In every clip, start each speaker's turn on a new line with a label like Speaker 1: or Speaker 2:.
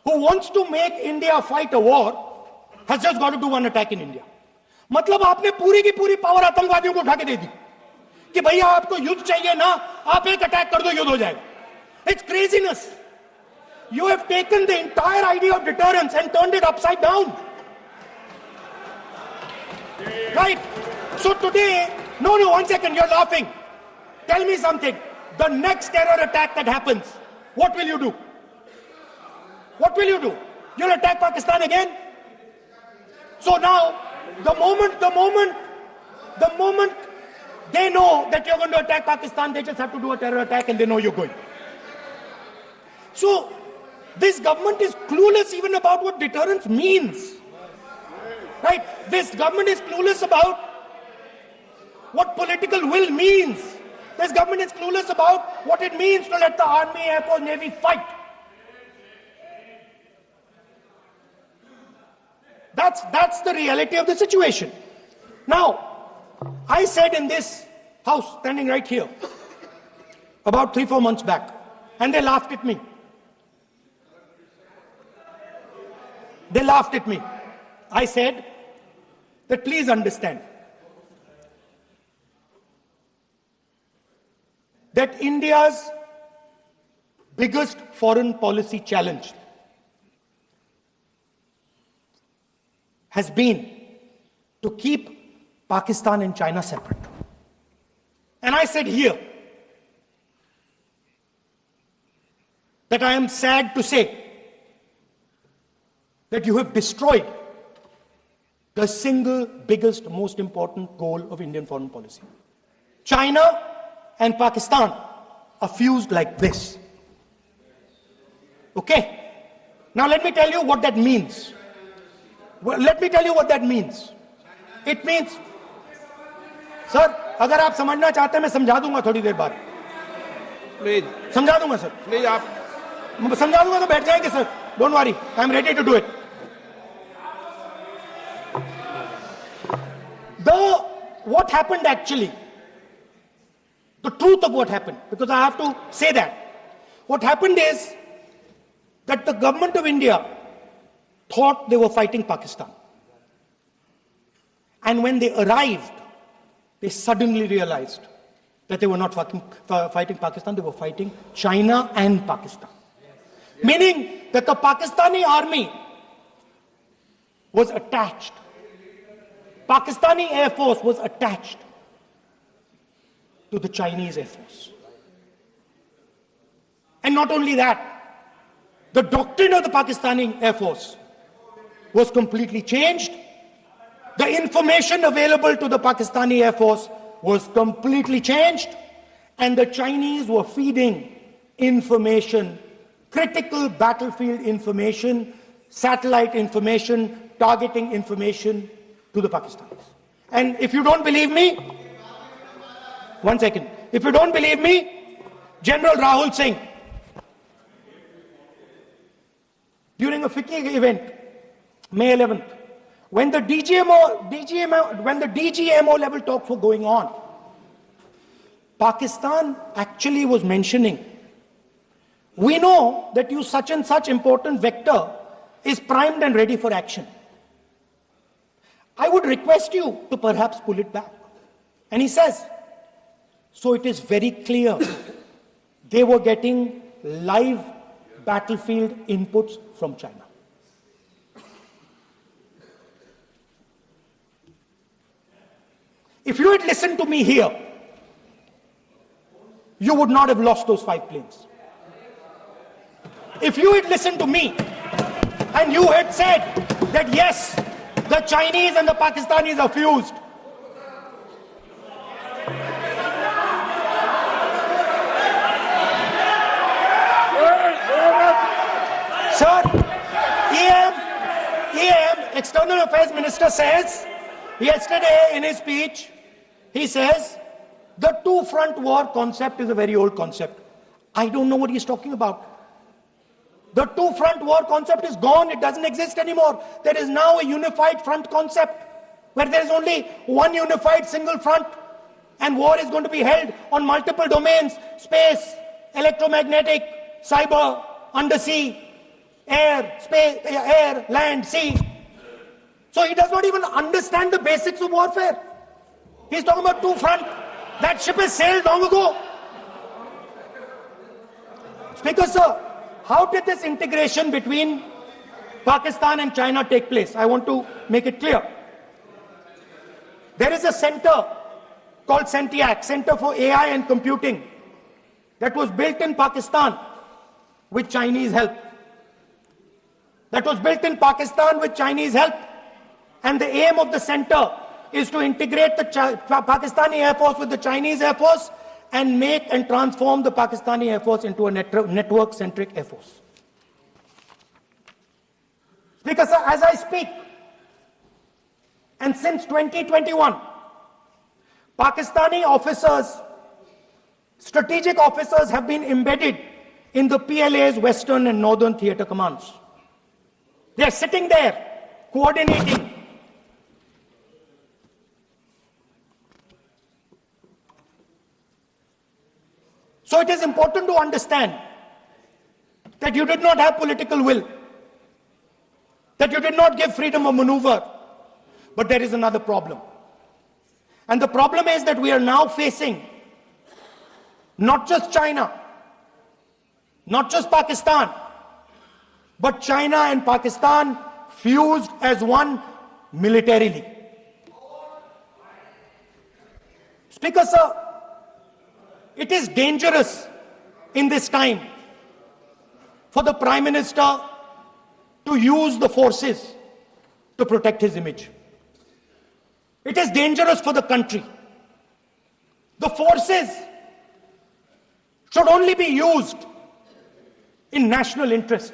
Speaker 1: who wants to make India fight a war has just got to do one attack in India. मतलब आपने पूरी की पूरी power आतंकवादियों को उठा के दे दी कि भैया आपको युद्ध चाहिए ना, आप एक अटैक कर दो, युद्ध हो जाएगा. It's craziness. You have taken the entire idea of deterrence and turned it upside down. Right? So today, no, one second, you're laughing. Tell me something. The next terror attack that happens, what will you do? What will you do? You'll attack Pakistan again? So now, the moment they know that you're going to attack Pakistan, they just have to do a terror attack and they know you're going. So, this government is clueless even about what deterrence means. Right? This government is clueless about what political will means. This government is clueless about what it means to let the army, air force, navy fight. That's the reality of the situation. Now, I said in this house, standing right here, about 3-4 months back, and they laughed at me. They laughed at me. I said that please understand that India's biggest foreign policy challenge has been to keep Pakistan and China separate. And I said here that I am sad to say that you have destroyed the single biggest, most important goal of Indian foreign policy. China and Pakistan are fused like this. Okay? Now let me tell you what that means. Let me tell you what that means. It means, sir, अगर आप समझना चाहते हैं मैं समझा दूंगा थोड़ी देर बाद.
Speaker 2: Please.
Speaker 1: समझा दूंगा सर.
Speaker 2: Please, आप
Speaker 1: समझा दूंगा तो बैठ जाएंगे sir. Don't worry, I am ready to do it. What happened actually, the truth of what happened, because I have to say that. What happened is that the government of India thought they were fighting Pakistan. And when they arrived, they suddenly realized that they were not fighting Pakistan, they were fighting China and Pakistan. Meaning that the Pakistani army was attached. Pakistani Air Force was attached to the Chinese Air Force. And not only that, the doctrine of the Pakistani Air Force was completely changed. The information available to the Pakistani Air Force was completely changed. And the Chinese were feeding information, critical battlefield information, satellite information, targeting information to the Pakistanis. And if you don't believe me, one second. If you don't believe me, General Rahul Singh, during a FICCI event, May 11th, when the DGMO level talks were going on, Pakistan actually was mentioning, we know that you such and such important vector is primed and ready for action. I would request you to perhaps pull it back. And he says, so it is very clear they were getting live battlefield inputs from China. If you had listened to me here, you would not have lost those 5 planes. If you had listened to me and you had said that yes, the Chinese and the Pakistanis are fused. Sir, EM, External Affairs Minister says, yesterday in his speech, he says, the two-front war concept is a very old concept. I don't know what he's talking about. The two-front war concept is gone. It doesn't exist anymore. There is now a unified front concept where there is only one unified single front and war is going to be held on multiple domains: space, electromagnetic, cyber, undersea, air, space, air, land, sea. So he does not even understand the basics of warfare. He's talking about two front. That ship has sailed long ago. Speaker, sir, how did this integration between Pakistan and China take place? I want to make it clear. There is a center called CENTIAC, Center for AI and Computing, that was built in Pakistan with Chinese help. That was built in Pakistan with Chinese help. And the aim of the center is to integrate the Pakistani Air Force with the Chinese Air Force and make and transform the Pakistani Air Force into a network-centric Air Force. Speaker, sir, as I speak, and since 2021, Pakistani officers, strategic officers have been embedded in the PLA's Western and Northern Theatre Commands. They are sitting there, coordinating. So it is important to understand that you did not have political will, that you did not give freedom of maneuver, but there is another problem. And the problem is that we are now facing not just China, not just Pakistan, but China and Pakistan fused as one militarily. Speaker, sir, it is dangerous in this time for the Prime Minister to use the forces to protect his image. It is dangerous for the country. The forces should only be used in national interest.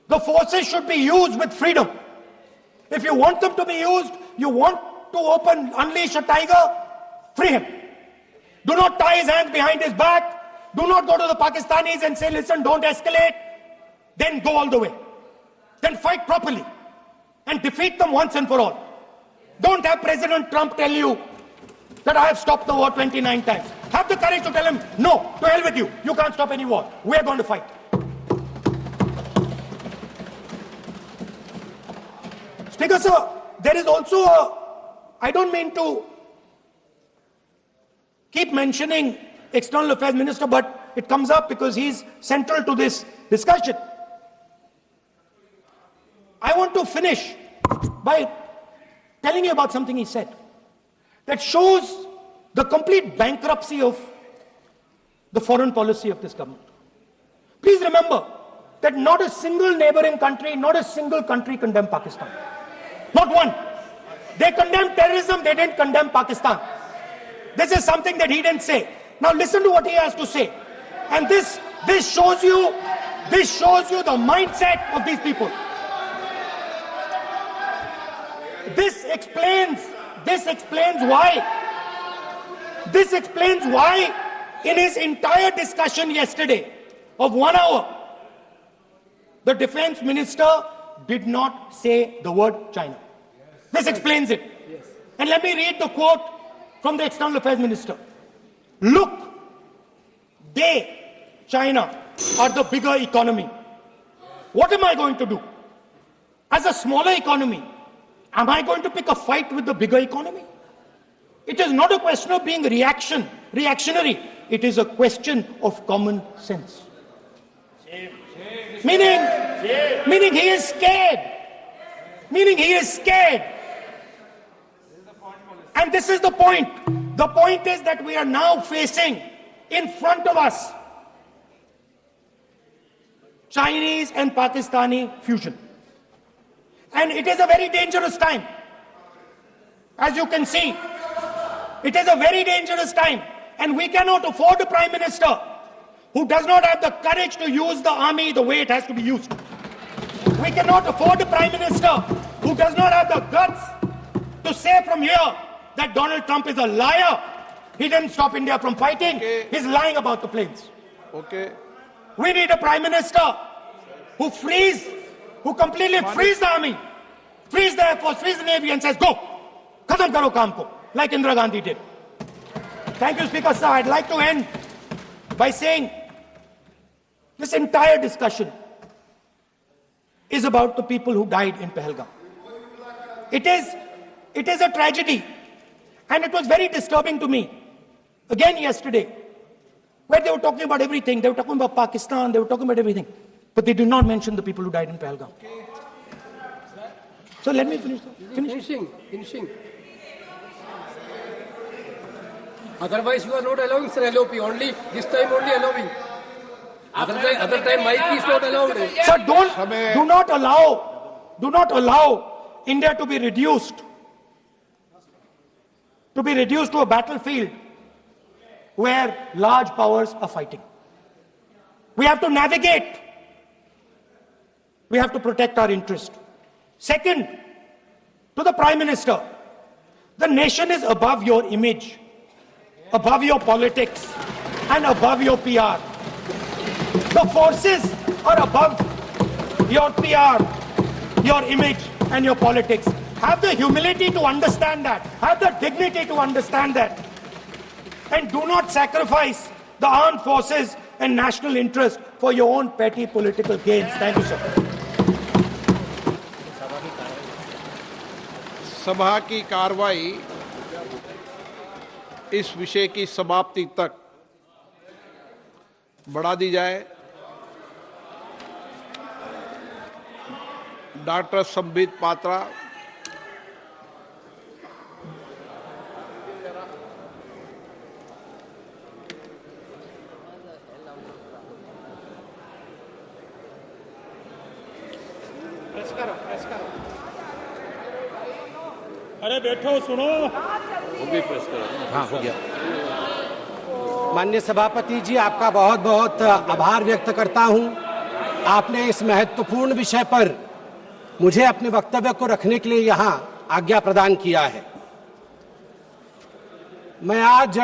Speaker 1: The forces should be used with freedom. If you want them to be used, you want to unleash a tiger, free him. Do not tie his hands behind his back. Do not go to the Pakistanis and say, listen, don't escalate. Then go all the way. Then fight properly and defeat them once and for all. Don't have President Trump tell you that I have stopped the war 29 times. Have the courage to tell him, no, to hell with you. You can't stop any war. We're going to fight. Speaker, sir, there is also I don't mean to keep mentioning External Affairs Minister, but it comes up because he's central to this discussion. I want to finish by telling you about something he said that shows the complete bankruptcy of the foreign policy of this government. Please remember that not a single neighboring country, not a single country condemned Pakistan. Not one. They condemned terrorism, they didn't condemn Pakistan. This is something that he didn't say. Now listen to what he has to say. And this shows you the mindset of these people. This explains why in his entire discussion yesterday of 1 hour, the defense minister did not say the word China. This explains it. And let me read the quote from the External Affairs Minister. Look, China, are the bigger economy. What am I going to do? As a smaller economy, am I going to pick a fight with the bigger economy? It is not a question of being reactionary. It is a question of common sense. Meaning he is scared. And this is the point. The point is that we are now facing in front of us Chinese and Pakistani fusion. And it is a very dangerous time. As you can see, it is a very dangerous time. And we cannot afford a Prime Minister who does not have the courage to use the army the way it has to be used. We cannot afford a Prime Minister who does not have the guts to say from here that Donald Trump is a liar. He didn't stop India from fighting. Okay. He's lying about the planes. Okay. We need a Prime Minister who completely frees the army, frees the Air Force, frees the Navy and says, go, khatam karo kaam ko, like Indira Gandhi did. Thank you, Speaker, sir. I'd like to end by saying this entire discussion is about the people who died in Pahalgam. It is a tragedy, and it was very disturbing to me, again yesterday, where they were talking about everything. They were talking about Pakistan, they were talking about everything, but they did not mention the people who died in Pahalgam. So let me finish.
Speaker 2: Finishing. Otherwise, you are not allowing, sir, LOP. Only this time, only allowing. Other time, mic is not allowed.
Speaker 1: Sir, do not allow India to be reduced to a battlefield where large powers are fighting. We have to navigate. We have to protect our interest. Second, to the Prime Minister, the nation is above your image, above your politics, and above your PR. The forces are above your PR, your image, and your politics. Have the humility to understand that. Have the dignity to understand that. And do not sacrifice the armed forces and national interest for your own petty political gains. Thank you, sir.
Speaker 3: सभा की कार्रवाई इस विषय की समाप्ति तक बढ़ा दी जाए। डॉक्टर संबित पात्रा,
Speaker 1: अरे बैठो सुनो।
Speaker 3: वो भी प्रेस करो। हाँ, हो गया।
Speaker 4: माननीय सभापति जी, आपका बहुत बहुत आभार व्यक्त करता हूं। आपने इस महत्वपूर्ण विषय पर मुझे अपने वक्तव्य को रखने के लिए यहां आज्ञा प्रदान किया है। मैं आज